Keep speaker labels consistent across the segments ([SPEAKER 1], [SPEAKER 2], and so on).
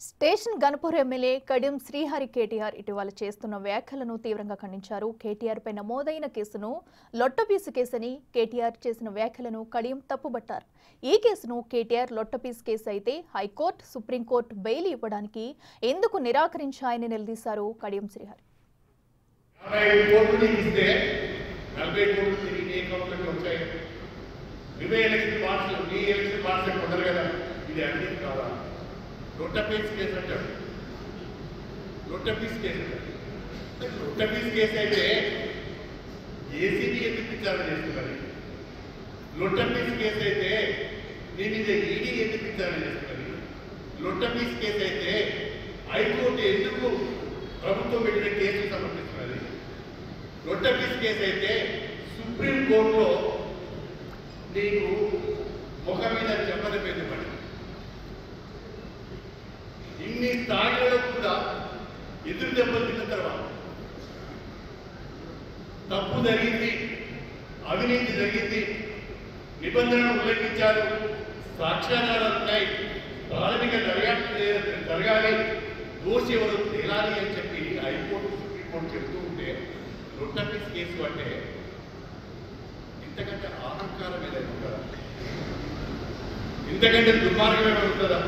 [SPEAKER 1] Station Ganapur MLA Kadiyam Srihari KTR ఇటీవల చేస్తున్న వ్యాఖ్యలను తీవ్రంగా ఖండించారు. కేటీఆర్ పై నమోదైన కేసును లొట్టపీసు కేసని కేటీఆర్ చేసిన వ్యాఖ్యలను కడియం తప్పుబట్టారు. ఈ కేసును కేటీఆర్ లొట్టపీసు కేసు అయితే హైకోర్టు, సుప్రీంకోర్టు బెయిల్ ఇవ్వడానికి ఎందుకు నిరాకరించాయని నిలదీశారు కడియం శ్రీహరి.
[SPEAKER 2] లొట్టపీస్ కేసు అంటారు. లొట్టపీస్ కేసు లొట్టపీస్ కేసు అయితే ఏసీబీ ఎందుకు విచారణ చేస్తున్నారు? లొట్టపీస్ కేసు అయితే నీ మీద ఈడీ ఎందుకు విచారణ చేస్తున్నారు? లొట్టపీస్ కేసు అయితే హైకోర్టు ఎందుకు ప్రభుత్వం పెట్టిన కేసు సమర్పిస్తున్నది? లొట్టపీస్ కేసు అయితే సుప్రీంకోర్టులో నీకు ముఖం మీద చెప్పద పెట్టుబడి ఇన్ని స్థాయిలలో కూడా ఎదురు దెబ్బలు తిన్న తర్వాత తప్పు జరిగింది, అవినీతి జరిగింది, నిబంధనలు ఉల్లంఘించారు, సాక్ష్యాధారాలు ఉన్నాయి, ప్రాథమిక దర్యాప్తు జరగాలి, దోషి ఎవరు తేలాలి అని చెప్పి హైకోర్టు, సుప్రీంకోర్టు చెప్తూ ఉంటే లొట్టపీస్ కేసు అంటే ఇంతకంటే అహంకారం ఏదైనా ఉంటుందా? ఇంతకంటే దుర్మార్గం ఏమైనా ఉంటుందా?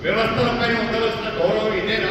[SPEAKER 2] వ్యవస్థలపైన ఉండవలసిన గౌరవం ఇదేనా?